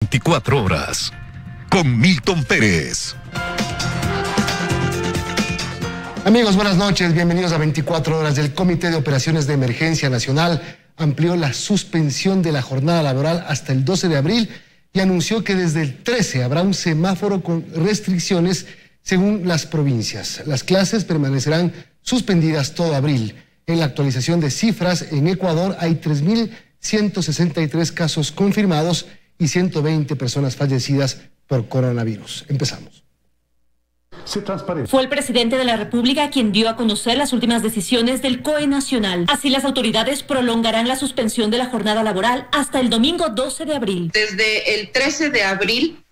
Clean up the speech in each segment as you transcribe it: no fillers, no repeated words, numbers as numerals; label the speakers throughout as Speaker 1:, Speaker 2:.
Speaker 1: 24 horas con Milton Pérez.
Speaker 2: Amigos, buenas noches, bienvenidos a 24 horas. El Comité de Operaciones de Emergencia Nacional amplió la suspensión de la jornada laboral hasta el 12 de abril y anunció que desde el 13 habrá un semáforo con restricciones según las provincias. Las clases permanecerán suspendidas todo abril. En la actualización de cifras, en Ecuador hay 3.163 casos confirmados y 120 personas fallecidas por coronavirus. Empezamos.
Speaker 3: Fue el presidente de la República quien dio a conocer las últimas decisiones del COE Nacional. Así, las autoridades prolongarán la suspensión de la jornada laboral hasta el domingo 12 de abril.
Speaker 4: Desde el 13 de abril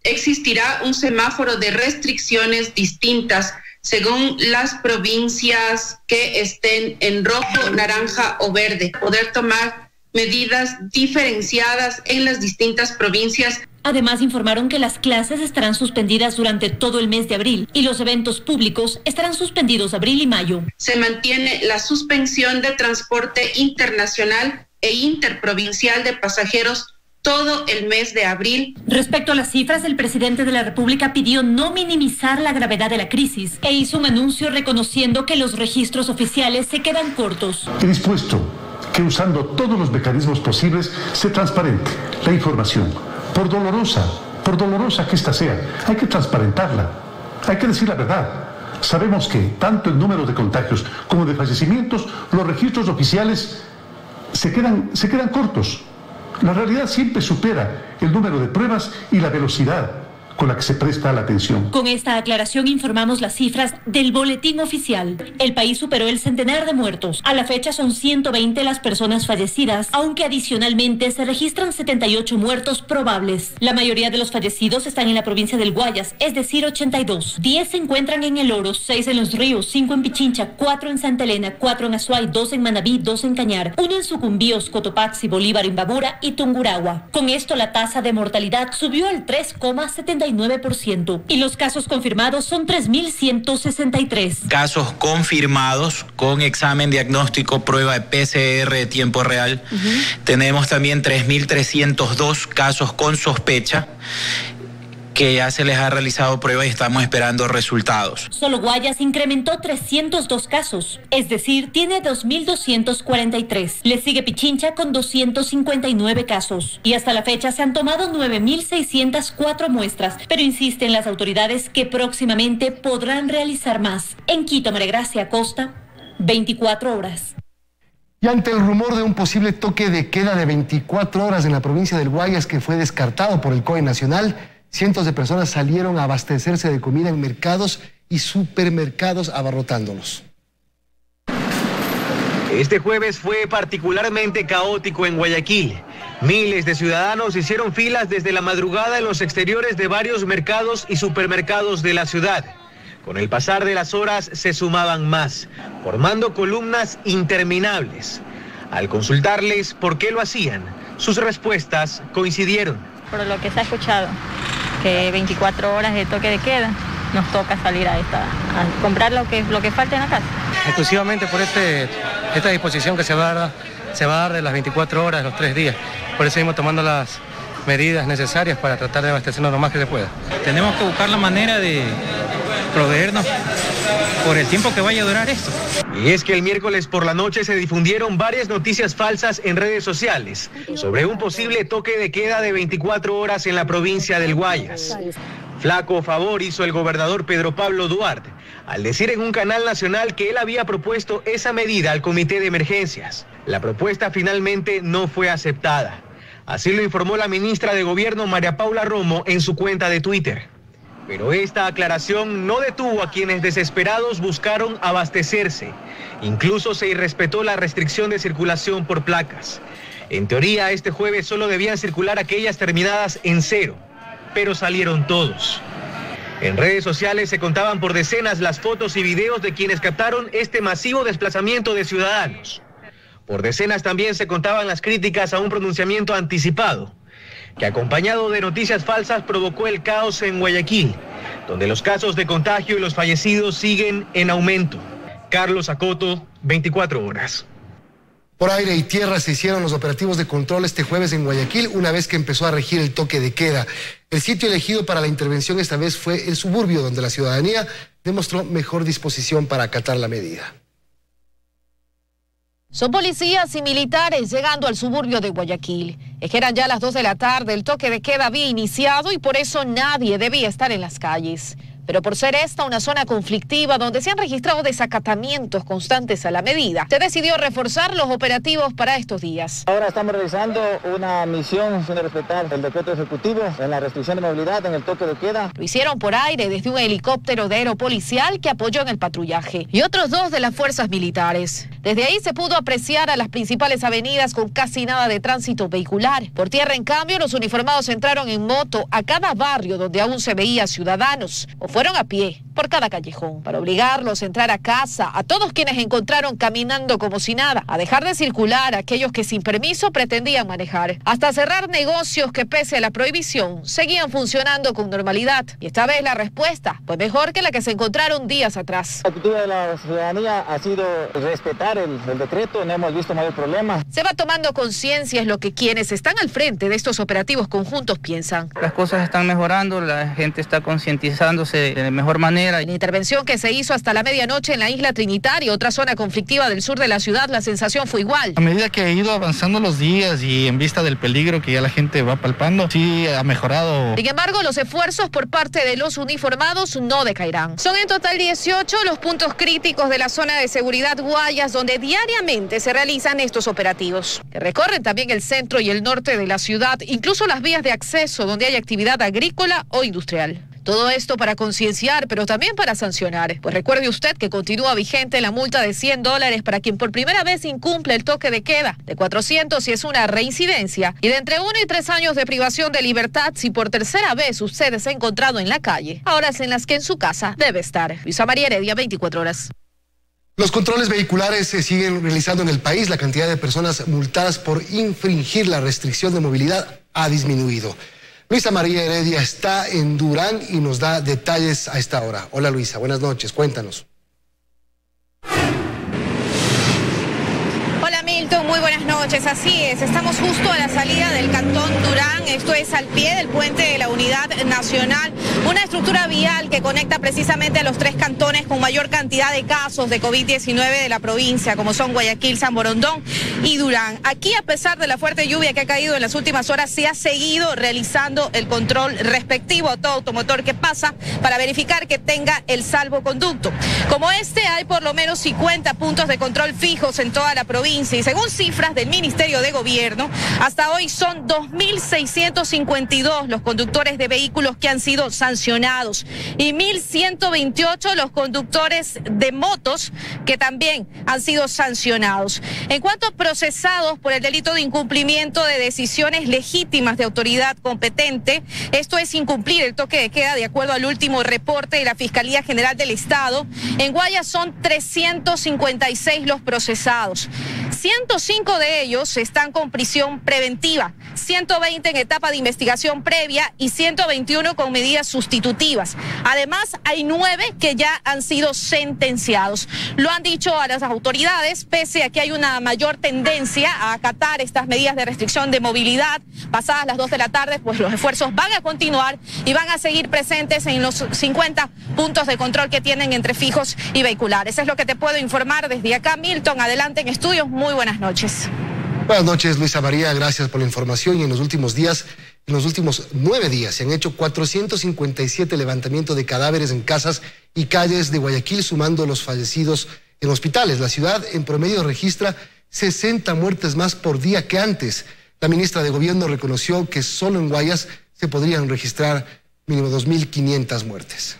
Speaker 4: existirá un semáforo de restricciones distintas según las provincias que estén en rojo, naranja o verde. Poder tomar medidas diferenciadas en las distintas provincias.
Speaker 3: Además, informaron que las clases estarán suspendidas durante todo el mes de abril y los eventos públicos estarán suspendidos abril y mayo.
Speaker 4: Se mantiene la suspensión de transporte internacional e interprovincial de pasajeros todo el mes de abril.
Speaker 3: Respecto a las cifras, el presidente de la República pidió no minimizar la gravedad de la crisis e hizo un anuncio reconociendo que los registros oficiales se quedan cortos.
Speaker 5: He dispuesto que usando todos los mecanismos posibles se transparente la información. Por dolorosa que ésta sea, hay que transparentarla, hay que decir la verdad. Sabemos que tanto en número de contagios como de fallecimientos, los registros oficiales se quedan cortos. La realidad siempre supera el número de pruebas y la velocidad con la que se presta la atención.
Speaker 3: Con esta aclaración informamos las cifras del boletín oficial. El país superó el centenar de muertos. A la fecha son 120 las personas fallecidas, aunque adicionalmente se registran 78 muertos probables. La mayoría de los fallecidos están en la provincia del Guayas, es decir, 82. 10 se encuentran en El Oro, 6 en Los Ríos, 5 en Pichincha, 4 en Santa Elena, 4 en Azuay, 2 en Manabí, 2 en Cañar, 1 en Sucumbíos, Cotopaxi, Bolívar, Imbabura y Tungurahua. Con esto, la tasa de mortalidad subió al 3,79%. Y los casos confirmados son 3.163.
Speaker 6: Casos confirmados con examen diagnóstico, prueba de PCR de tiempo real. Tenemos también 3.302 casos con sospecha que ya se les ha realizado prueba y estamos esperando resultados.
Speaker 3: Solo Guayas incrementó 302 casos, es decir, tiene 2.243. Le sigue Pichincha con 259 casos. Y hasta la fecha se han tomado 9.604 muestras, pero insisten las autoridades que próximamente podrán realizar más. En Quito, María Gracia Acosta, 24 horas.
Speaker 2: Y ante el rumor de un posible toque de queda de 24 horas en la provincia del Guayas que fue descartado por el COE Nacional, cientos de personas salieron a abastecerse de comida en mercados y supermercados abarrotándolos.
Speaker 7: Este jueves fue particularmente caótico en Guayaquil. Miles de ciudadanos hicieron filas desde la madrugada en los exteriores de varios mercados y supermercados de la ciudad. Con el pasar de las horas se sumaban más, formando columnas interminables. Al consultarles por qué lo hacían, sus respuestas coincidieron.
Speaker 8: Por lo que se ha escuchado, que 24 horas de toque de queda, nos toca salir a comprar lo que falta en la casa.
Speaker 9: Exclusivamente por esta disposición que se va a dar de las 24 horas, los 3 días. Por eso seguimos tomando las medidas necesarias para tratar de abastecernos lo más que se pueda.
Speaker 10: Tenemos que buscar la manera de proveernos por el tiempo que vaya a durar esto.
Speaker 7: Y es que el miércoles por la noche se difundieron varias noticias falsas en redes sociales sobre un posible toque de queda de 24 horas en la provincia del Guayas. Flaco favor hizo el gobernador Pedro Pablo Duarte al decir en un canal nacional que él había propuesto esa medida al comité de emergencias. La propuesta finalmente no fue aceptada. Así lo informó la ministra de Gobierno María Paula Romo en su cuenta de Twitter. Pero esta aclaración no detuvo a quienes desesperados buscaron abastecerse. Incluso se irrespetó la restricción de circulación por placas. En teoría, este jueves solo debían circular aquellas terminadas en 0, pero salieron todos. En redes sociales se contaban por decenas las fotos y videos de quienes captaron este masivo desplazamiento de ciudadanos. Por decenas también se contaban las críticas a un pronunciamiento anticipado, que acompañado de noticias falsas provocó el caos en Guayaquil, donde los casos de contagio y los fallecidos siguen en aumento. Carlos Acoto, 24 horas.
Speaker 2: Por aire y tierra se hicieron los operativos de control este jueves en Guayaquil, una vez que empezó a regir el toque de queda. El sitio elegido para la intervención esta vez fue el suburbio, donde la ciudadanía demostró mejor disposición para acatar la medida.
Speaker 11: Son policías y militares llegando al suburbio de Guayaquil. Es que eran ya las 2 de la tarde, el toque de queda había iniciado y por eso nadie debía estar en las calles. Pero por ser esta una zona conflictiva donde se han registrado desacatamientos constantes a la medida, se decidió reforzar los operativos para estos días.
Speaker 12: Ahora estamos realizando una misión sin respetar el decreto ejecutivo en la restricción de movilidad, en el toque de queda.
Speaker 11: Lo hicieron por aire desde un helicóptero de aeropolicial que apoyó en el patrullaje y otros 2 de las fuerzas militares. Desde ahí se pudo apreciar a las principales avenidas con casi nada de tránsito vehicular. Por tierra, en cambio, los uniformados entraron en moto a cada barrio donde aún se veía ciudadanos o fueron a pie por cada callejón para obligarlos a entrar a casa, a todos quienes encontraron caminando como si nada, a dejar de circular a aquellos que sin permiso pretendían manejar, hasta cerrar negocios que pese a la prohibición seguían funcionando con normalidad. Y esta vez la respuesta fue mejor que la que se encontraron días atrás.
Speaker 12: La actitud de la ciudadanía ha sido respetar el decreto, no hemos visto mayor problema.
Speaker 11: Se va tomando conciencia, es lo que quienes están al frente de estos operativos conjuntos piensan.
Speaker 10: Las cosas están mejorando, la gente está concientizándose de mejor manera.
Speaker 11: En la intervención que se hizo hasta la medianoche en la isla Trinitaria, otra zona conflictiva del sur de la ciudad, la sensación fue igual.
Speaker 13: A medida que ha ido avanzando los días y en vista del peligro que ya la gente va palpando, sí ha mejorado.
Speaker 11: Sin embargo, los esfuerzos por parte de los uniformados no decaerán. Son en total 18 los puntos críticos de la zona de seguridad Guayas, donde diariamente se realizan estos operativos, que recorren también el centro y el norte de la ciudad, incluso las vías de acceso donde hay actividad agrícola o industrial. Todo esto para concienciar, pero también para sancionar. Pues recuerde usted que continúa vigente la multa de $100 para quien por primera vez incumple el toque de queda, de 400 si es una reincidencia, y de entre 1 y 3 años de privación de libertad si por tercera vez usted se ha encontrado en la calle, a horas en las que en su casa debe estar. Luisa María Heredia, 24 horas.
Speaker 2: Los controles vehiculares se siguen realizando en el país. La cantidad de personas multadas por infringir la restricción de movilidad ha disminuido. Luisa María Heredia está en Durán y nos da detalles a esta hora. Hola Luisa, buenas noches, cuéntanos.
Speaker 11: Hola Milton, muy buenas noches. Así es, estamos justo a la salida del cantón Durán, esto es al pie del puente de la Unidad Nacional, una estructura vial que conecta precisamente a los 3 cantones con mayor cantidad de casos de COVID-19 de la provincia, como son Guayaquil, San Borondón y Durán. Aquí, a pesar de la fuerte lluvia que ha caído en las últimas horas, se ha seguido realizando el control respectivo a todo automotor que pasa para verificar que tenga el salvoconducto. Como este, hay por lo menos 50 puntos de control fijos en toda la provincia y según cifras del Ministerio de Gobierno, hasta hoy son 2.652 los conductores de vehículos que han sido sancionados y 1.128 los conductores de motos que también han sido sancionados. En cuanto a procesados por el delito de incumplimiento de decisiones legítimas de autoridad competente, esto es incumplir el toque de queda de acuerdo al último reporte de la Fiscalía General del Estado, en Guayas son 356 los procesados. 105 de ellos están con prisión preventiva, 120 en etapa de investigación previa y 121 con medidas sustitutivas. Además, hay 9 que ya han sido sentenciados. Lo han dicho a las autoridades, pese a que hay una mayor tendencia a acatar estas medidas de restricción de movilidad. Pasadas las 2 de la tarde, pues los esfuerzos van a continuar y van a seguir presentes en los 50 puntos de control que tienen entre fijos y vehiculares. Es lo que te puedo informar desde acá, Milton. Adelante en estudios. Muy buenas noches.
Speaker 2: Buenas noches, Luisa María, gracias por la información. Y en los últimos 9 días, se han hecho 457 levantamientos de cadáveres en casas y calles de Guayaquil, sumando los fallecidos en hospitales. La ciudad en promedio registra 60 muertes más por día que antes. La ministra de Gobierno reconoció que solo en Guayas se podrían registrar mínimo 2.500 muertes.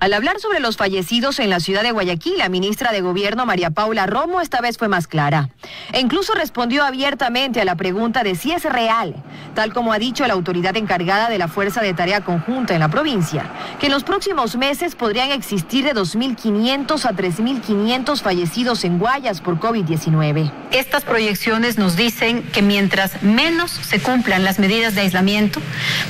Speaker 14: Al hablar sobre los fallecidos en la ciudad de Guayaquil, la ministra de Gobierno, María Paula Romo, esta vez fue más clara. E incluso respondió abiertamente a la pregunta de si es real, tal como ha dicho la autoridad encargada de la Fuerza de Tarea Conjunta en la provincia, que en los próximos meses podrían existir de 2.500 a 3.500 fallecidos en Guayas por COVID-19.
Speaker 15: Estas proyecciones nos dicen que mientras menos se cumplan las medidas de aislamiento,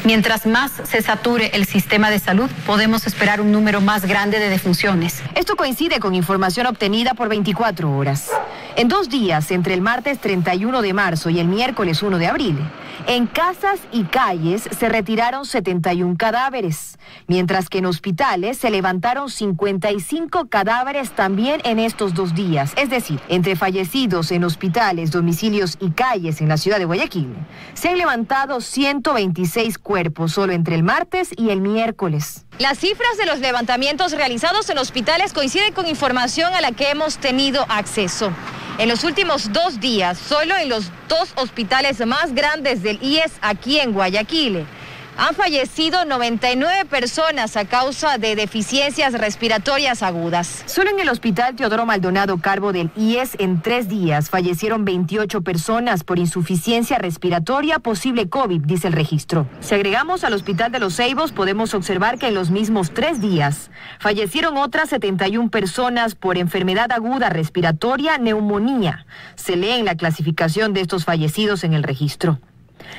Speaker 15: mientras más se sature el sistema de salud, podemos esperar un número más grande de defunciones.
Speaker 14: Esto coincide con información obtenida por 24 horas. En 2 días, entre el martes 31 de marzo y el miércoles 1 de abril, en casas y calles se retiraron 71 cadáveres, mientras que en hospitales se levantaron 55 cadáveres también en estos 2 días. Es decir, entre fallecidos en hospitales, domicilios y calles en la ciudad de Guayaquil, se han levantado 126 cuerpos solo entre el martes y el miércoles.
Speaker 16: Las cifras de los levantamientos realizados en hospitales coinciden con información a la que hemos tenido acceso. En los últimos 2 días, solo en los 2 hospitales más grandes del IES aquí en Guayaquil, han fallecido 99 personas a causa de deficiencias respiratorias agudas.
Speaker 14: Solo en el Hospital Teodoro Maldonado Carbo del IES en 3 días fallecieron 28 personas por insuficiencia respiratoria posible COVID, dice el registro. Si agregamos al Hospital de Los Ceibos, podemos observar que en los mismos 3 días fallecieron otras 71 personas por enfermedad aguda respiratoria, neumonía. Se lee en la clasificación de estos fallecidos en el registro.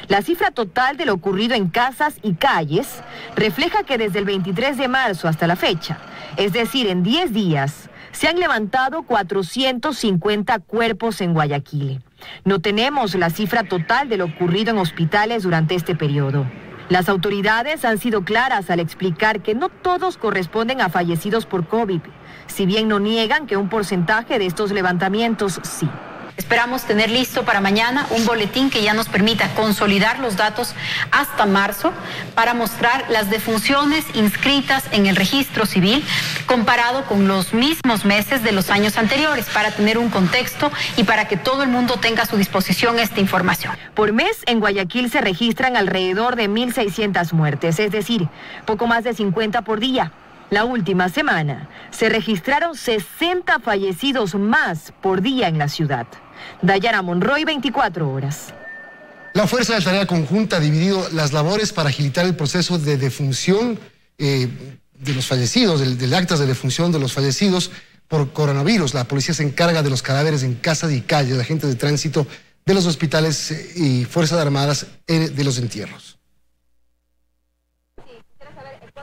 Speaker 14: La cifra total de lo ocurrido en casas y calles refleja que desde el 23 de marzo hasta la fecha, es decir, en 10 días, se han levantado 450 cuerpos en Guayaquil. No tenemos la cifra total de lo ocurrido en hospitales durante este periodo. Las autoridades han sido claras al explicar que no todos corresponden a fallecidos por COVID, si bien no niegan que un porcentaje de estos levantamientos sí.
Speaker 15: Esperamos tener listo para mañana un boletín que ya nos permita consolidar los datos hasta marzo para mostrar las defunciones inscritas en el registro civil comparado con los mismos meses de los años anteriores, para tener un contexto y para que todo el mundo tenga a su disposición esta información.
Speaker 14: Por mes en Guayaquil se registran alrededor de 1.600 muertes, es decir, poco más de 50 por día. La última semana se registraron 60 fallecidos más por día en la ciudad. Dayana Monroy, 24 horas.
Speaker 2: La Fuerza de Tarea Conjunta ha dividido las labores para agilitar el proceso de defunción de los fallecidos, del actas de defunción de los fallecidos por coronavirus. La policía se encarga de los cadáveres en casas y calles, agentes de tránsito de los hospitales y Fuerzas Armadas de los entierros.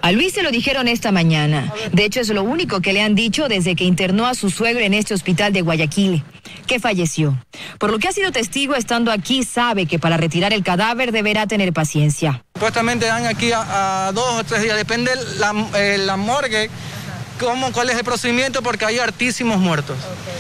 Speaker 14: A Luis se lo dijeron esta mañana. De hecho, es lo único que le han dicho desde que internó a su suegro en este hospital de Guayaquil, que falleció. Por lo que ha sido testigo estando aquí, sabe que para retirar el cadáver deberá tener paciencia.
Speaker 9: Supuestamente dan aquí a 2 o 3 días, depende la morgue, cuál es el procedimiento, porque hay hartísimos muertos.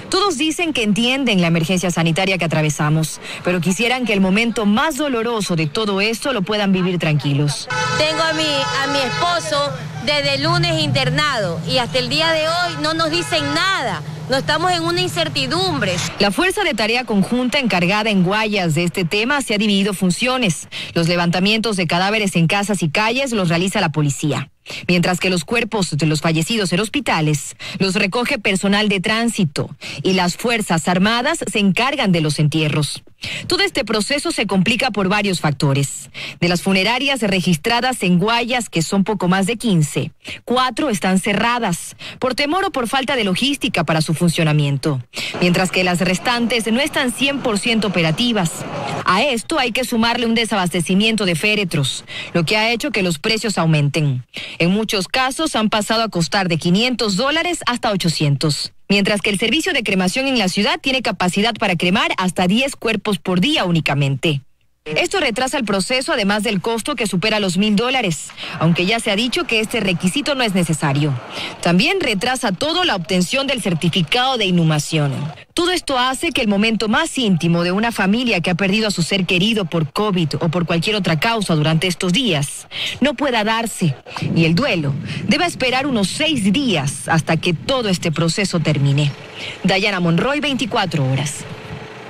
Speaker 14: Todos dicen que entienden la emergencia sanitaria que atravesamos, pero quisieran que el momento más doloroso de todo esto lo puedan vivir tranquilos.
Speaker 17: Tengo a mi esposo desde el lunes internado y hasta el día de hoy no nos dicen nada. No estamos en una incertidumbre.
Speaker 14: La Fuerza de Tarea Conjunta encargada en Guayas de este tema se ha dividido funciones. Los levantamientos de cadáveres en casas y calles los realiza la policía, mientras que los cuerpos de los fallecidos en hospitales los recoge personal de tránsito y las Fuerzas Armadas se encargan de los entierros. Todo este proceso se complica por varios factores. De las funerarias registradas en Guayas, que son poco más de 15, 4 están cerradas por temor o por falta de logística para su funcionamiento, mientras que las restantes no están 100% operativas. A esto hay que sumarle un desabastecimiento de féretros, lo que ha hecho que los precios aumenten. En muchos casos han pasado a costar de $500 hasta 800. Mientras que el servicio de cremación en la ciudad tiene capacidad para cremar hasta 10 cuerpos por día únicamente. Esto retrasa el proceso, además del costo que supera los $1,000, aunque ya se ha dicho que este requisito no es necesario. También retrasa todo la obtención del certificado de inhumación. Todo esto hace que el momento más íntimo de una familia que ha perdido a su ser querido por COVID o por cualquier otra causa durante estos días no pueda darse, y el duelo debe esperar unos 6 días hasta que todo este proceso termine. Dayana Monroy, 24 horas.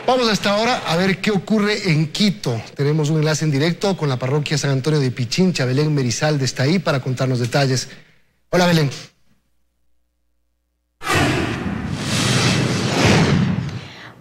Speaker 2: Vamos hasta ahora a ver qué ocurre en Quito. Tenemos un enlace en directo con la parroquia San Antonio de Pichincha. Belén Merizalde está ahí para contarnos detalles. Hola, Belén.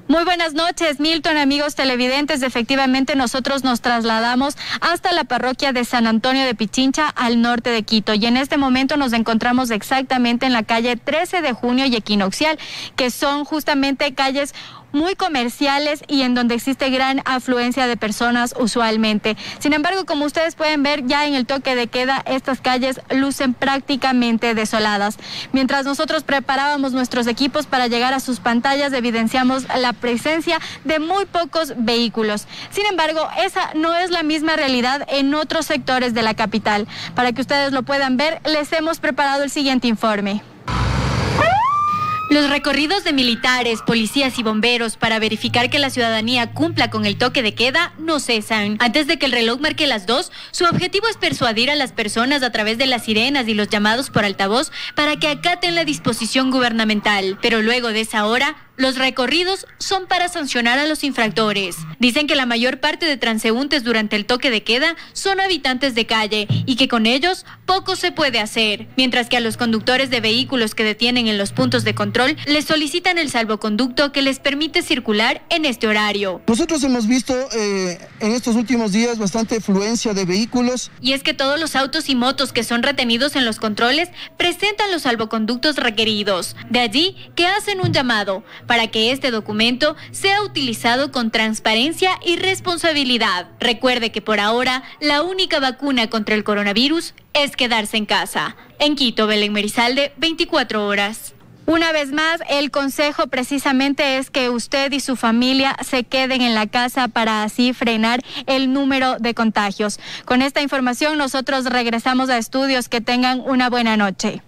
Speaker 18: Muy buenas noches, Milton, amigos televidentes. Efectivamente, nosotros nos trasladamos hasta la parroquia de San Antonio de Pichincha, al norte de Quito. Y en este momento nos encontramos exactamente en la calle 13 de Junio y Equinoccial, que son justamente calles muy comerciales y en donde existe gran afluencia de personas usualmente. Sin embargo, como ustedes pueden ver, ya en el toque de queda, estas calles lucen prácticamente desoladas. Mientras nosotros preparábamos nuestros equipos para llegar a sus pantallas, evidenciamos la presencia de muy pocos vehículos. Sin embargo, esa no es la misma realidad en otros sectores de la capital. Para que ustedes lo puedan ver, les hemos preparado el siguiente informe.
Speaker 19: Los recorridos de militares, policías y bomberos para verificar que la ciudadanía cumpla con el toque de queda no cesan. Antes de que el reloj marque las 2, su objetivo es persuadir a las personas a través de las sirenas y los llamados por altavoz para que acaten la disposición gubernamental. Pero luego de esa hora, los recorridos son para sancionar a los infractores. Dicen que la mayor parte de transeúntes durante el toque de queda son habitantes de calle y que con ellos poco se puede hacer, mientras que a los conductores de vehículos que detienen en los puntos de control les solicitan el salvoconducto que les permite circular en este horario.
Speaker 20: Nosotros hemos visto en estos últimos días bastante afluencia de vehículos.
Speaker 19: Y es que todos los autos y motos que son retenidos en los controles presentan los salvoconductos requeridos. De allí que hacen un llamado para que este documento sea utilizado con transparencia y responsabilidad. Recuerde que por ahora la única vacuna contra el coronavirus es quedarse en casa. En Quito, Belén Merizalde, 24 horas.
Speaker 18: Una vez más, el consejo precisamente es que usted y su familia se queden en la casa para así frenar el número de contagios. Con esta información nosotros regresamos a estudios. Que tengan una buena noche.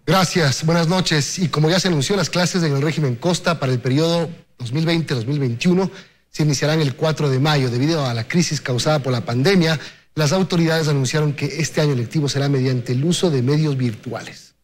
Speaker 2: Gracias, buenas noches. Y como ya se anunció, las clases en el régimen Costa para el periodo 2020-2021 se iniciarán el 4 de mayo. Debido a la crisis causada por la pandemia, las autoridades anunciaron que este año lectivo será mediante el uso de medios virtuales.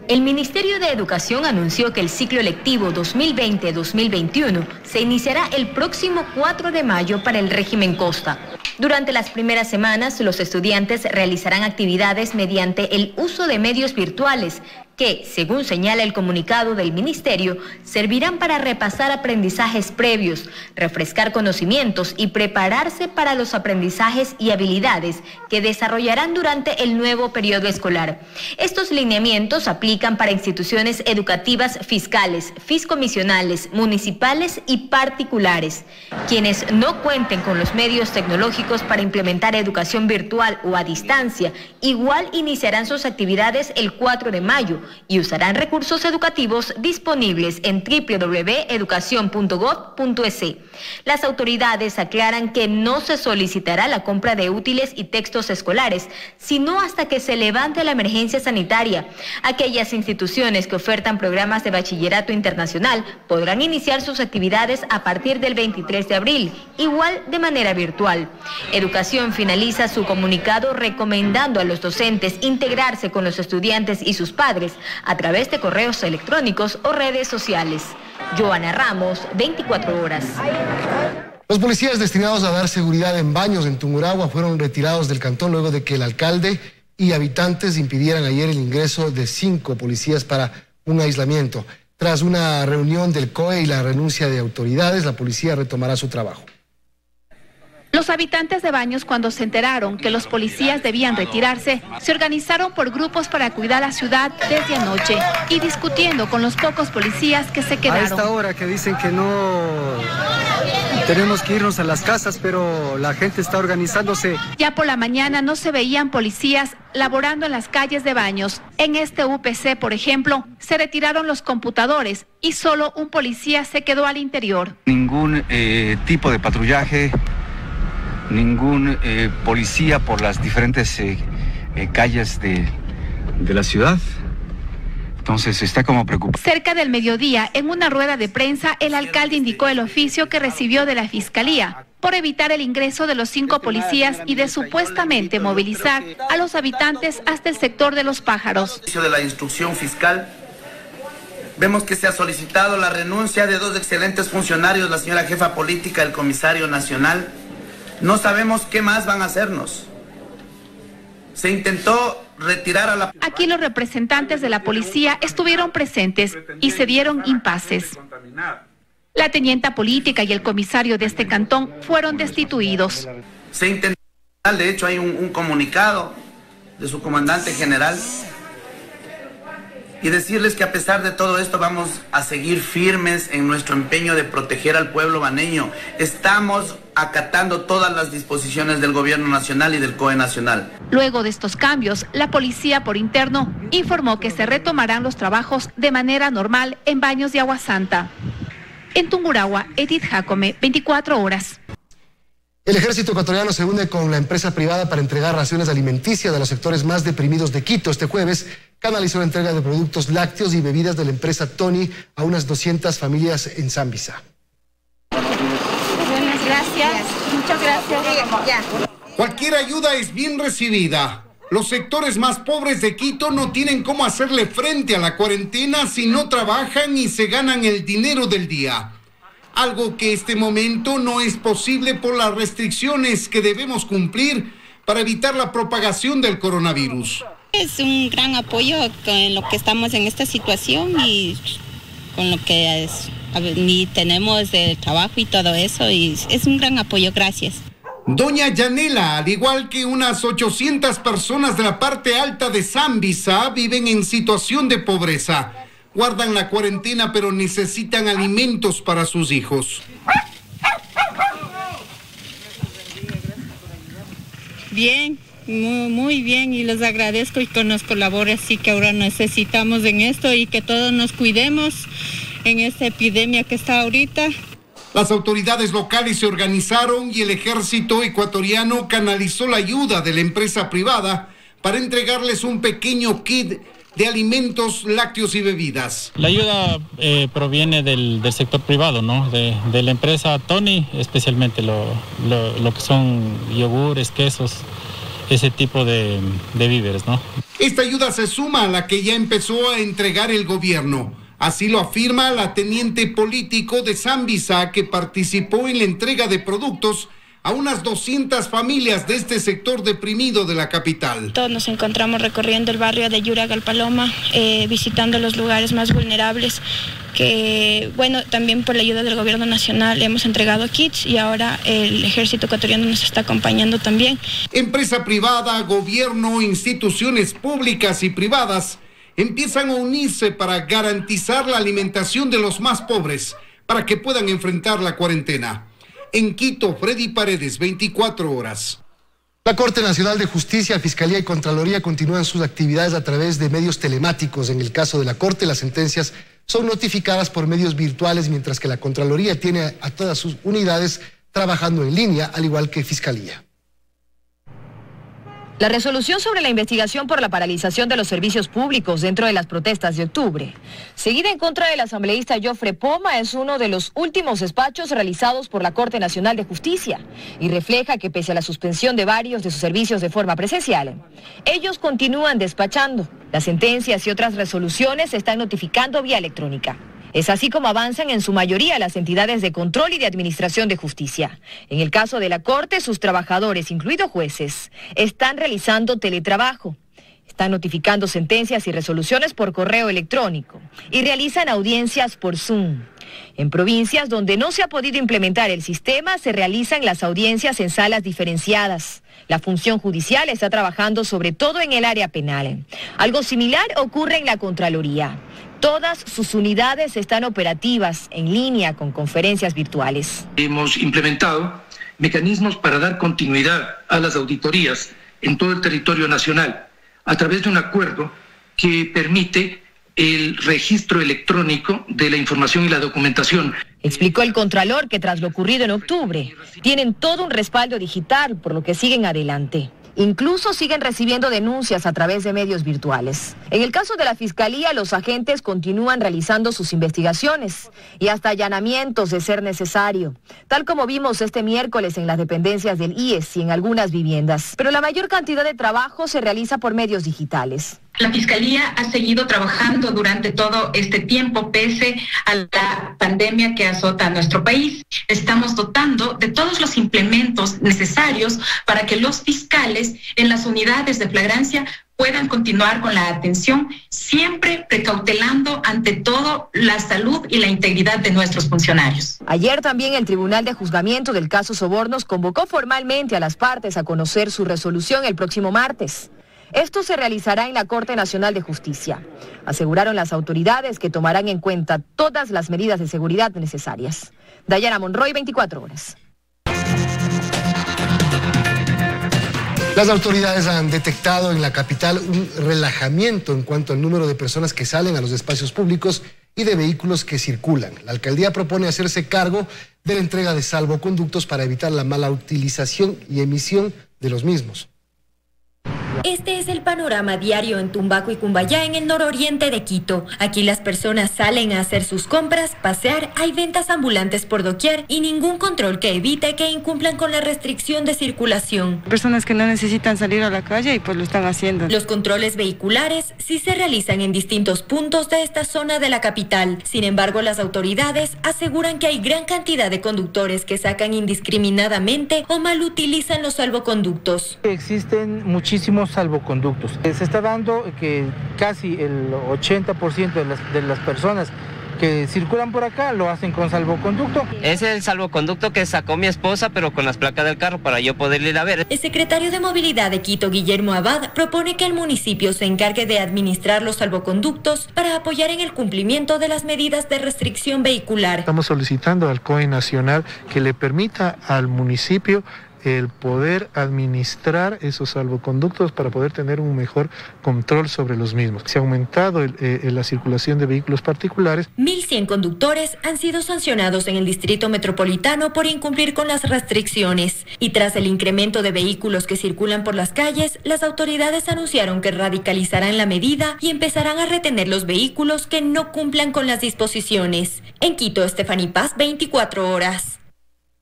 Speaker 14: El Ministerio de Educación anunció que el ciclo lectivo 2020-2021 se iniciará el próximo 4 de mayo para el régimen Costa. Durante las primeras semanas, los estudiantes realizarán actividades mediante el uso de medios virtuales que, según señala el comunicado del Ministerio, servirán para repasar aprendizajes previos, refrescar conocimientos y prepararse para los aprendizajes y habilidades que desarrollarán durante el nuevo periodo escolar. Estos lineamientos aplican para instituciones educativas fiscales, fiscomisionales, municipales y particulares. Quienes no cuenten con los medios tecnológicos para implementar educación virtual o a distancia, igual iniciarán sus actividades el 4 de mayo y usarán recursos educativos disponibles en www.educacion.gov.es. Las autoridades aclaran que no se solicitará la compra de útiles y textos escolares, sino hasta que se levante la emergencia sanitaria. Aquellas instituciones que ofertan programas de bachillerato internacional podrán iniciar sus actividades a partir del 23 de abril, igual de manera virtual. Educación finaliza su comunicado recomendando a los docentes integrarse con los estudiantes y sus padres a través de correos electrónicos o redes sociales. Joana Ramos, 24 horas.
Speaker 2: Los policías destinados a dar seguridad en baños en Tungurahua fueron retirados del cantón luego de que el alcalde y habitantes impidieran ayer el ingreso de 5 policías para un aislamiento. Tras una reunión del COE y la renuncia de autoridades, la policía retomará su trabajo.
Speaker 21: Los habitantes de Baños, cuando se enteraron que los policías debían retirarse, se organizaron por grupos para cuidar la ciudad desde anoche y discutiendo con los pocos policías que se quedaron.
Speaker 22: A esta hora que dicen que no tenemos que irnos a las casas, pero la gente está organizándose.
Speaker 21: Ya por la mañana no se veían policías laborando en las calles de Baños. En este UPC, por ejemplo, se retiraron los computadores y solo un policía se quedó al interior.
Speaker 23: Ningún tipo de patrullaje, ningún policía por las diferentes calles de la ciudad. Entonces está como preocupado.
Speaker 21: Cerca del mediodía, en una rueda de prensa, el alcalde indicó el oficio que recibió de la Fiscalía por evitar el ingreso de los 5 policías y de supuestamente movilizar a los habitantes hasta el sector de Los Pájaros.
Speaker 24: De la instrucción fiscal, vemos que se ha solicitado la renuncia de 2 excelentes funcionarios, la señora jefa política, el comisario nacional. No sabemos qué más van a hacernos. Se intentó retirar a la...
Speaker 21: Aquí los representantes de la policía estuvieron presentes y se dieron impases. La tenienta política y el comisario de este cantón fueron destituidos.
Speaker 24: Se intentó, de hecho hay un comunicado de su comandante general y decirles que a pesar de todo esto vamos a seguir firmes en nuestro empeño de proteger al pueblo baneño. Estamos acatando todas las disposiciones del Gobierno Nacional y del COE Nacional.
Speaker 21: Luego de estos cambios, la policía por interno informó que se retomarán los trabajos de manera normal en baños de agua santa. En Tungurahua, Edith Jacome, 24 horas.
Speaker 2: El ejército ecuatoriano se une con la empresa privada para entregar raciones alimenticias a los sectores más deprimidos de Quito. Este jueves canalizó la entrega de productos lácteos y bebidas de la empresa Tony a unas 200 familias en Zambisa.
Speaker 21: Gracias, muchas gracias.
Speaker 1: Cualquier ayuda es bien recibida. Los sectores más pobres de Quito no tienen cómo hacerle frente a la cuarentena si no trabajan y se ganan el dinero del día. Algo que este momento no es posible por las restricciones que debemos cumplir para evitar la propagación del coronavirus.
Speaker 4: Es un gran apoyo en lo que estamos en esta situación y con lo que ni tenemos de trabajo y todo eso, y es un gran apoyo, gracias.
Speaker 1: Doña Yanela, al igual que unas 800 personas de la parte alta de Zambisa, viven en situación de pobreza. Guardan la cuarentena, pero necesitan alimentos para sus hijos.
Speaker 4: Bien, muy bien, y les agradezco y que nos colabore, así que ahora necesitamos en esto y que todos nos cuidemos en esta epidemia que está ahorita.
Speaker 1: Las autoridades locales se organizaron y el ejército ecuatoriano canalizó la ayuda de la empresa privada para entregarles un pequeño kit de alimentos, lácteos y bebidas.
Speaker 10: La ayuda proviene del sector privado, ¿no? De la empresa Tony, especialmente lo que son yogures, quesos, ese tipo de víveres, ¿no?
Speaker 1: Esta ayuda se suma a la que ya empezó a entregar el gobierno. Así lo afirma la teniente político de Zambisa, que participó en la entrega de productos a unas 200 familias de este sector deprimido de la capital.
Speaker 5: Todos nos encontramos recorriendo el barrio de Yuragalpaloma, visitando los lugares más vulnerables, que bueno, también por la ayuda del gobierno nacional hemos entregado kits y ahora el ejército ecuatoriano nos está acompañando también.
Speaker 1: Empresa privada, gobierno, instituciones públicas y privadas empiezan a unirse para garantizar la alimentación de los más pobres, para que puedan enfrentar la cuarentena. En Quito, Freddy Paredes, 24 horas.
Speaker 2: La Corte Nacional de Justicia, Fiscalía y Contraloría continúan sus actividades a través de medios telemáticos. En el caso de la Corte, las sentencias son notificadas por medios virtuales, mientras que la Contraloría tiene a todas sus unidades trabajando en línea, al igual que Fiscalía.
Speaker 14: La resolución sobre la investigación por la paralización de los servicios públicos dentro de las protestas de octubre, seguida en contra del asambleísta Jofre Poma, es uno de los últimos despachos realizados por la Corte Nacional de Justicia y refleja que pese a la suspensión de varios de sus servicios de forma presencial, ellos continúan despachando. Las sentencias y otras resoluciones se están notificando vía electrónica. Es así como avanzan en su mayoría las entidades de control y de administración de justicia. En el caso de la Corte, sus trabajadores, incluidos jueces, están realizando teletrabajo. Están notificando sentencias y resoluciones por correo electrónico y realizan audiencias por Zoom. En provincias donde no se ha podido implementar el sistema, se realizan las audiencias en salas diferenciadas. La función judicial está trabajando sobre todo en el área penal. Algo similar ocurre en la Contraloría. Todas sus unidades están operativas en línea con conferencias virtuales.
Speaker 6: Hemos implementado mecanismos para dar continuidad a las auditorías en todo el territorio nacional a través de un acuerdo que permite el registro electrónico de la información y la documentación.
Speaker 14: Explicó el Contralor que tras lo ocurrido en octubre, tienen todo un respaldo digital, por lo que siguen adelante. Incluso siguen recibiendo denuncias a través de medios virtuales. En el caso de la Fiscalía, los agentes continúan realizando sus investigaciones y hasta allanamientos de ser necesario, tal como vimos este miércoles en las dependencias del IES y en algunas viviendas. Pero la mayor cantidad de trabajo se realiza por medios digitales.
Speaker 25: La Fiscalía ha seguido trabajando durante todo este tiempo, pese a la pandemia que azota a nuestro país. Estamos dotando de todos los implementos necesarios para que los fiscales en las unidades de flagrancia puedan continuar con la atención, siempre precautelando ante todo la salud y la integridad de nuestros funcionarios.
Speaker 14: Ayer también el Tribunal de Juzgamiento del caso Sobornos convocó formalmente a las partes a conocer su resolución el próximo martes. Esto se realizará en la Corte Nacional de Justicia. Aseguraron las autoridades que tomarán en cuenta todas las medidas de seguridad necesarias. Dayana Monroy, 24 horas.
Speaker 2: Las autoridades han detectado en la capital un relajamiento en cuanto al número de personas que salen a los espacios públicos y de vehículos que circulan. La alcaldía propone hacerse cargo de la entrega de salvoconductos para evitar la mala utilización y emisión de los mismos.
Speaker 3: Este es el panorama diario en Tumbaco y Cumbayá, en el nororiente de Quito. Aquí las personas salen a hacer sus compras, pasear, hay ventas ambulantes por doquier y ningún control que evite que incumplan con la restricción de circulación.
Speaker 7: Personas que no necesitan salir a la calle y pues lo están haciendo.
Speaker 3: Los controles vehiculares sí se realizan en distintos puntos de esta zona de la capital. Sin embargo, las autoridades aseguran que hay gran cantidad de conductores que sacan indiscriminadamente o mal utilizan los salvoconductos.
Speaker 22: Existen muchísimos salvoconductos. Se está dando que casi el 80% de las personas que circulan por acá lo hacen con salvoconducto.
Speaker 8: Es el salvoconducto que sacó mi esposa, pero con las placas del carro para yo poder ir a ver.
Speaker 3: El secretario de Movilidad de Quito, Guillermo Abad, propone que el municipio se encargue de administrar los salvoconductos para apoyar en el cumplimiento de las medidas de restricción vehicular.
Speaker 12: Estamos solicitando al COE Nacional que le permita al municipio el poder administrar esos salvoconductos para poder tener un mejor control sobre los mismos. Se ha aumentado la circulación de vehículos particulares.
Speaker 3: 1.100 conductores han sido sancionados en el Distrito Metropolitano por incumplir con las restricciones. Y tras el incremento de vehículos que circulan por las calles, las autoridades anunciaron que radicalizarán la medida y empezarán a retener los vehículos que no cumplan con las disposiciones. En Quito, Stephanie Paz, 24 horas.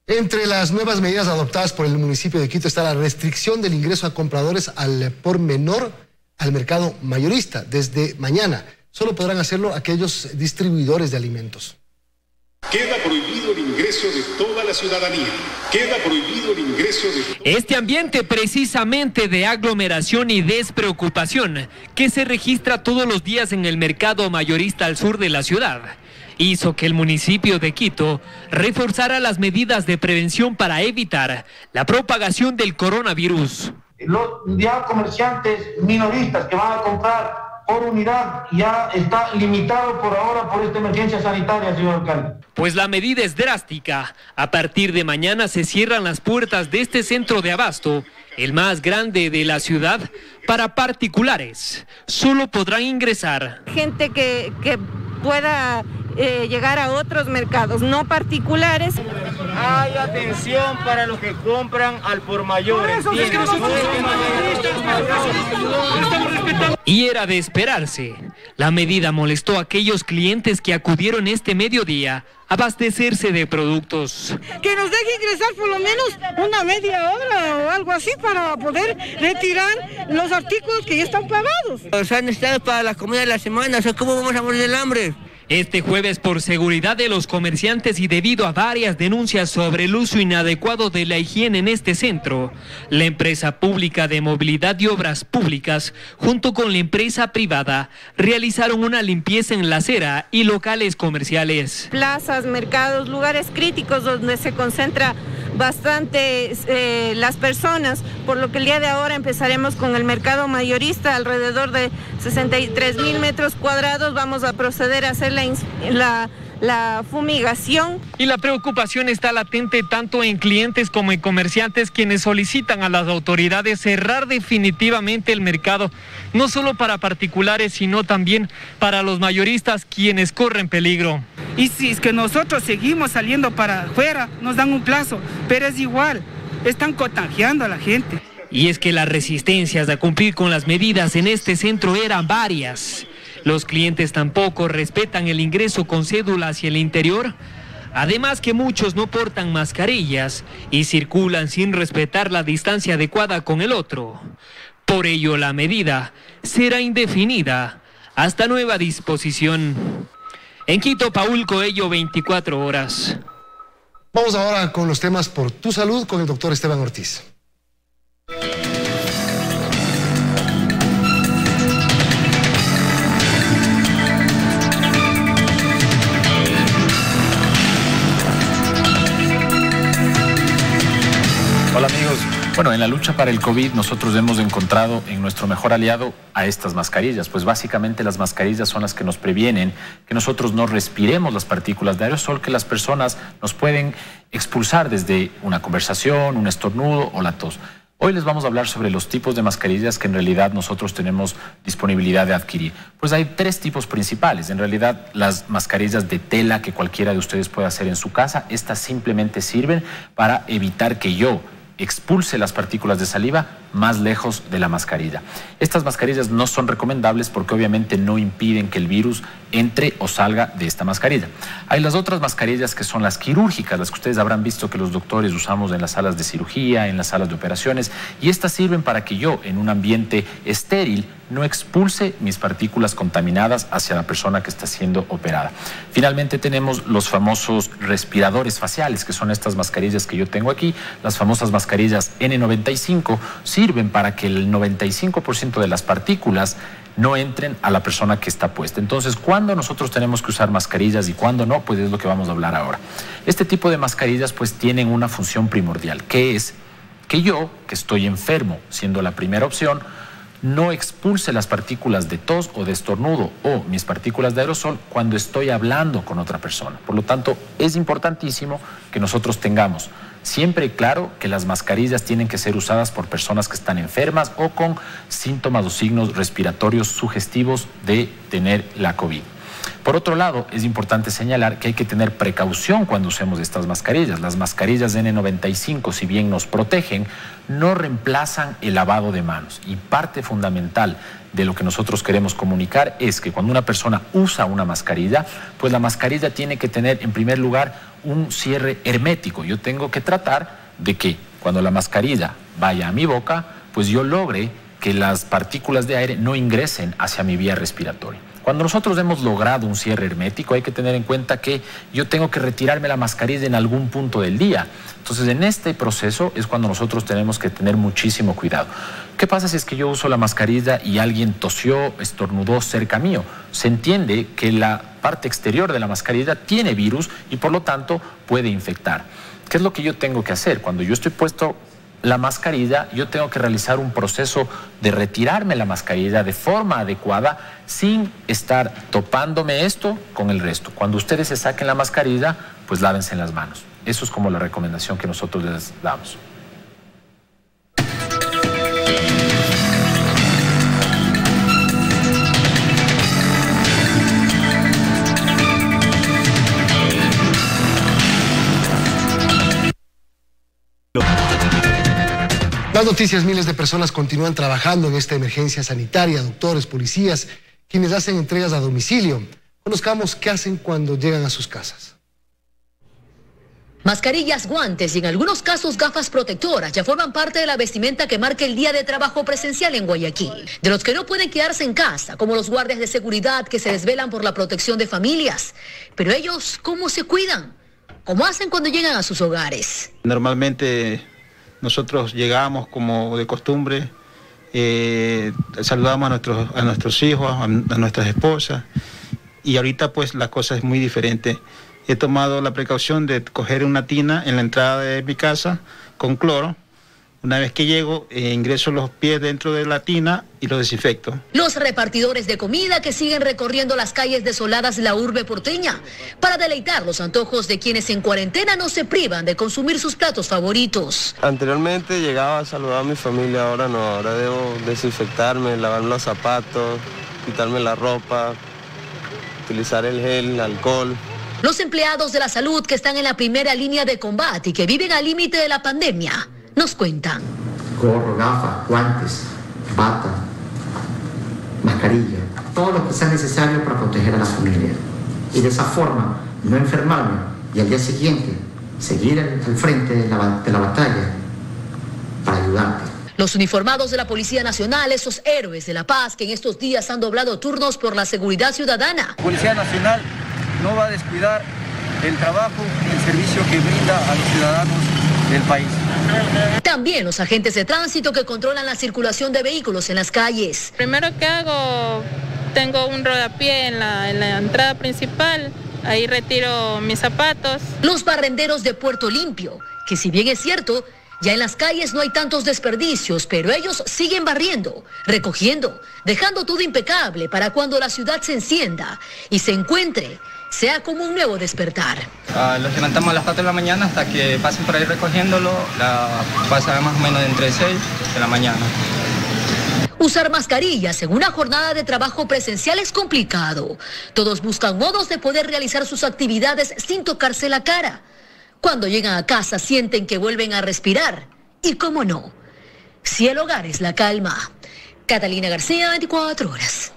Speaker 2: Entre las nuevas medidas adoptadas por el municipio de Quito está la restricción del ingreso a compradores al por menor al mercado mayorista. Desde mañana solo podrán hacerlo aquellos distribuidores de alimentos.
Speaker 13: Queda prohibido el ingreso de toda la ciudadanía. Queda prohibido el ingreso de...
Speaker 26: Este ambiente precisamente de aglomeración y despreocupación que se registra todos los días en el mercado mayorista al sur de la ciudad hizo que el municipio de Quito reforzara las medidas de prevención para evitar la propagación del coronavirus.
Speaker 27: Los ya comerciantes minoristas que van a comprar por unidad ya está limitado por ahora por esta emergencia sanitaria, señor alcalde.
Speaker 26: Pues la medida es drástica. A partir de mañana se cierran las puertas de este centro de abasto, el más grande de la ciudad, para particulares. Solo podrán ingresar
Speaker 28: gente que pueda llegar a otros mercados, no particulares.
Speaker 27: Hay atención para los que compran al por mayor.
Speaker 26: Y era de esperarse. La medida molestó a aquellos clientes que acudieron este mediodía a abastecerse de productos.
Speaker 28: Que nos deje ingresar por lo menos una media hora o algo así para poder retirar los artículos que ya están pagados.
Speaker 27: Los han estado para la comida de la semana, o sea, ¿cómo vamos a morir del hambre?
Speaker 26: Este jueves, por seguridad de los comerciantes y debido a varias denuncias sobre el uso inadecuado de la higiene en este centro, la empresa pública de movilidad y obras públicas, junto con la empresa privada, realizaron una limpieza en la acera y locales comerciales.
Speaker 28: Plazas, mercados, lugares críticos donde se concentra bastante las personas, por lo que el día de ahora empezaremos con el mercado mayorista, alrededor de 63,000 metros cuadrados. Vamos a proceder a hacer la fumigación.
Speaker 26: Y la preocupación está latente tanto en clientes como en comerciantes, quienes solicitan a las autoridades cerrar definitivamente el mercado, no solo para particulares, sino también para los mayoristas, quienes corren peligro.
Speaker 28: Y si es que nosotros seguimos saliendo para afuera, nos dan un plazo, pero es igual, están contagiando a la gente.
Speaker 26: Y es que las resistencias a cumplir con las medidas en este centro eran varias. Los clientes tampoco respetan el ingreso con cédula hacia el interior, además que muchos no portan mascarillas y circulan sin respetar la distancia adecuada con el otro. Por ello, la medida será indefinida hasta nueva disposición. En Quito, Paul Coello, 24 horas.
Speaker 2: Vamos ahora con los temas por tu salud con el doctor Esteban Ortiz.
Speaker 29: Hola amigos,
Speaker 9: Bueno, en la lucha para el COVID nosotros hemos encontrado en nuestro mejor aliado a estas mascarillas, pues básicamente las mascarillas son las que nos previenen que nosotros no respiremos las partículas de aerosol que las personas nos pueden expulsar desde una conversación, un estornudo o la tos. Hoy les vamos a hablar sobre los tipos de mascarillas que en realidad nosotros tenemos disponibilidad de adquirir. Pues hay 3 tipos principales. En realidad, las mascarillas de tela que cualquiera de ustedes puede hacer en su casa, estas simplemente sirven para evitar que yo expulse las partículas de saliva más lejos de la mascarilla. Estas mascarillas no son recomendables porque obviamente no impiden que el virus entre o salga de esta mascarilla. Hay las otras mascarillas que son las quirúrgicas, las que ustedes habrán visto que los doctores usamos en las salas de cirugía, en las salas de operaciones, y estas sirven para que yo, en un ambiente estéril, no expulse mis partículas contaminadas hacia la persona que está siendo operada. Finalmente tenemos los famosos respiradores faciales, que son estas mascarillas que yo tengo aquí. Las famosas mascarillas N95 sirven para que el 95% de las partículas no entren a la persona que está puesta. Entonces, ¿cuándo nosotros tenemos que usar mascarillas y cuándo no? Pues es lo que vamos a hablar ahora. Este tipo de mascarillas pues tienen una función primordial, que es que yo, que estoy enfermo, siendo la primera opción, no expulse las partículas de tos o de estornudo o mis partículas de aerosol cuando estoy hablando con otra persona. Por lo tanto, es importantísimo que nosotros tengamos siempre claro que las mascarillas tienen que ser usadas por personas que están enfermas o con síntomas o signos respiratorios sugestivos de tener la COVID. Por otro lado, es importante señalar que hay que tener precaución cuando usemos estas mascarillas. Las mascarillas N95, si bien nos protegen, no reemplazan el lavado de manos. Y parte fundamental de lo que nosotros queremos comunicar es que cuando una persona usa una mascarilla, pues la mascarilla tiene que tener, en primer lugar, un cierre hermético. Yo tengo que tratar de que cuando la mascarilla vaya a mi boca, pues yo logre que las partículas de aire no ingresen hacia mi vía respiratoria. Cuando nosotros hemos logrado un cierre hermético, hay que tener en cuenta que yo tengo que retirarme la mascarilla en algún punto del día. Entonces, en este proceso es cuando nosotros tenemos que tener muchísimo cuidado. ¿Qué pasa si es que yo uso la mascarilla y alguien tosió, estornudó cerca mío? Se entiende que la parte exterior de la mascarilla tiene virus y por lo tanto puede infectar. ¿Qué es lo que yo tengo que hacer? Cuando yo estoy puesto la mascarilla, yo tengo que realizar un proceso de retirarme la mascarilla de forma adecuada sin estar topándome esto con el resto. Cuando ustedes se saquen la mascarilla, pues lávense las manos. Eso es como la recomendación que nosotros les damos.
Speaker 2: Las noticias: miles de personas continúan trabajando en esta emergencia sanitaria, doctores, policías, quienes hacen entregas a domicilio. Conozcamos qué hacen cuando llegan a sus casas.
Speaker 11: Mascarillas, guantes y en algunos casos gafas protectoras ya forman parte de la vestimenta que marca el día de trabajo presencial en Guayaquil. De los que no pueden quedarse en casa, como los guardias de seguridad que se desvelan por la protección de familias. Pero ellos, ¿cómo se cuidan? ¿Cómo hacen cuando llegan a sus hogares?
Speaker 15: Normalmente nosotros llegamos como de costumbre, saludamos a nuestros hijos, a nuestras esposas, y ahorita pues la cosa es muy diferente. He tomado la precaución de coger una tina en la entrada de mi casa con cloro. Una vez que llego, ingreso los pies dentro de la tina y los desinfecto.
Speaker 11: Los repartidores de comida que siguen recorriendo las calles desoladas de la urbe porteña para deleitar los antojos de quienes en cuarentena no se privan de consumir sus platos favoritos.
Speaker 16: Anteriormente llegaba a saludar a mi familia, ahora no, ahora debo desinfectarme, lavarme los zapatos, quitarme la ropa, utilizar el gel, el alcohol.
Speaker 11: Los empleados de la salud que están en la primera línea de combate y que viven al límite de la pandemia nos cuentan.
Speaker 17: Gorro, gafas, guantes, bata, mascarilla, todo lo que sea necesario para proteger a la familia. Y de esa forma no enfermarme y al día siguiente seguir al frente de la batalla para ayudarte.
Speaker 11: Los uniformados de la Policía Nacional, esos héroes de la paz que en estos días han doblado turnos por la seguridad ciudadana.
Speaker 18: La Policía Nacional no va a descuidar el trabajo y el servicio que brinda a los ciudadanos del país.
Speaker 11: También los agentes de tránsito que controlan la circulación de vehículos en las calles.
Speaker 4: Primero que hago, tengo un rodapié en la entrada principal, ahí retiro mis zapatos.
Speaker 11: Los barrenderos de Puerto Limpio, que si bien es cierto, Ya en las calles no hay tantos desperdicios, pero ellos siguen barriendo, recogiendo, dejando todo impecable para cuando la ciudad se encienda y se encuentre, sea como un nuevo despertar.
Speaker 18: Los levantamos a las 4 de la mañana hasta que pasen por ahí recogiéndolo, pasa más o menos entre 6 de la mañana.
Speaker 11: Usar mascarillas en una jornada de trabajo presencial es complicado. Todos buscan modos de poder realizar sus actividades sin tocarse la cara. Cuando llegan a casa sienten que vuelven a respirar. Y cómo no, si el hogar es la calma. Catalina García, 24 horas.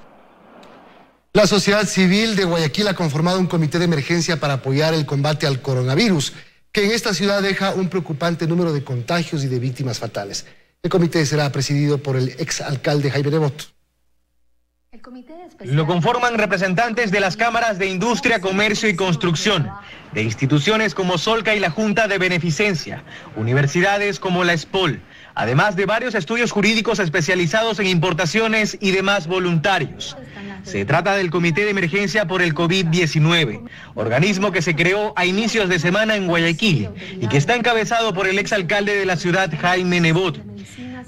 Speaker 2: La sociedad civil de Guayaquil ha conformado un comité de emergencia para apoyar el combate al coronavirus, que en esta ciudad deja un preocupante número de contagios y de víctimas fatales. El comité será presidido por el exalcalde Jaime Nebot.
Speaker 1: Lo conforman representantes de las cámaras de industria, comercio y construcción, de instituciones como Solca y la Junta de Beneficencia, universidades como la SPOL, además de varios estudios jurídicos especializados en importaciones y demás voluntarios. Se trata del Comité de Emergencia por el COVID-19, organismo que se creó a inicios de semana en Guayaquil y que está encabezado por el exalcalde de la ciudad, Jaime Nebot.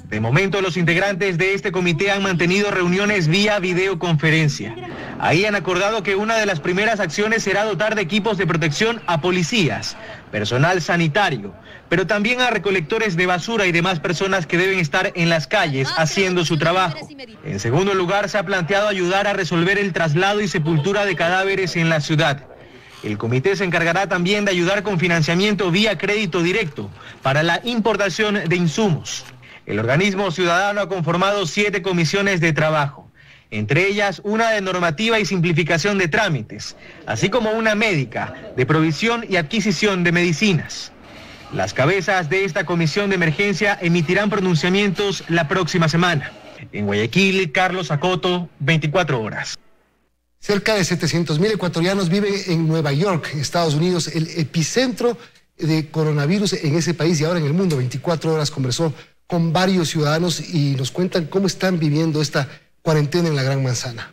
Speaker 1: De momento, los integrantes de este comité han mantenido reuniones vía videoconferencia. Ahí han acordado que una de las primeras acciones será dotar de equipos de protección a policías, personal sanitario, pero también a recolectores de basura y demás personas que deben estar en las calles haciendo su trabajo. En segundo lugar, se ha planteado ayudar a resolver el traslado y sepultura de cadáveres en la ciudad. El comité se encargará también de ayudar con financiamiento vía crédito directo para la importación de insumos. El organismo ciudadano ha conformado 7 comisiones de trabajo, entre ellas una de normativa y simplificación de trámites, así como una médica de provisión y adquisición de medicinas. Las cabezas de esta comisión de emergencia emitirán pronunciamientos la próxima semana. En Guayaquil, Carlos Acoto, 24 horas.
Speaker 2: Cerca de 700.000 ecuatorianos viven en Nueva York, Estados Unidos, el epicentro de coronavirus en ese país y ahora en el mundo. 24 horas conversó con varios ciudadanos y nos cuentan cómo están viviendo esta cuarentena en la Gran Manzana.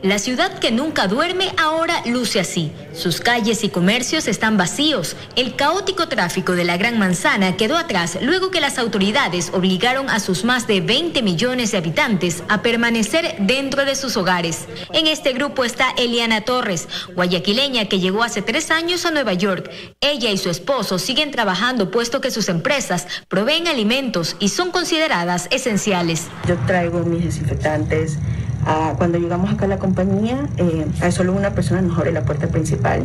Speaker 3: La ciudad que nunca duerme ahora luce así. Sus calles y comercios están vacíos. El caótico tráfico de la Gran Manzana quedó atrás luego que las autoridades obligaron a sus más de 20 millones de habitantes a permanecer dentro de sus hogares. En este grupo está Eliana Torres, guayaquileña que llegó hace 3 años a Nueva York. Ella y su esposo siguen trabajando puesto que sus empresas proveen alimentos y son consideradas esenciales.
Speaker 5: Yo traigo mis desinfectantes. Cuando llegamos acá a la compañía, solo una persona nos abre la puerta principal.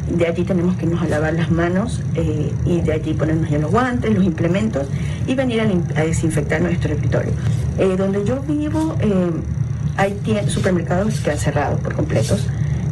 Speaker 5: De allí tenemos que irnos a lavar las manos y de allí ponernos ya los guantes, los implementos y venir a desinfectar nuestro escritorio. Donde yo vivo hay supermercados que han cerrado por completos.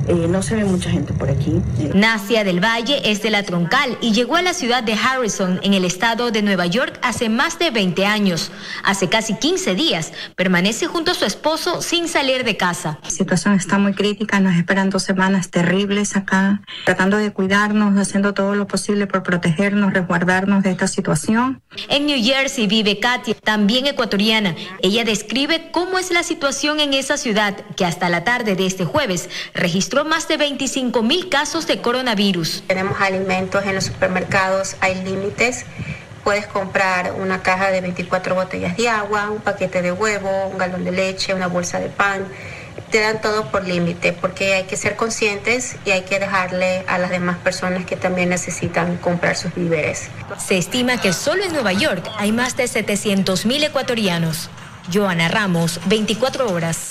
Speaker 5: No se ve mucha gente por aquí.
Speaker 3: Nacia del Valle es de La Troncal y llegó a la ciudad de Harrison, en el estado de Nueva York, hace más de 20 años. Hace casi 15 días permanece junto a su esposo sin salir de casa.
Speaker 10: La situación está muy crítica, nos esperan 2 semanas terribles acá, tratando de cuidarnos, haciendo todo lo posible por protegernos, resguardarnos de esta situación.
Speaker 3: En New Jersey vive Katia, también ecuatoriana. Ella describe cómo es la situación en esa ciudad, que hasta la tarde de este jueves registró más de 25.000 casos de coronavirus.
Speaker 19: Tenemos alimentos en los supermercados, hay límites. Puedes comprar una caja de 24 botellas de agua, un paquete de huevo, un galón de leche, una bolsa de pan. Te dan todo por límite porque hay que ser conscientes y hay que dejarle a las demás personas que también necesitan comprar sus víveres.
Speaker 3: Se estima que solo en Nueva York hay más de 700.000 ecuatorianos. Joana Ramos, 24 horas.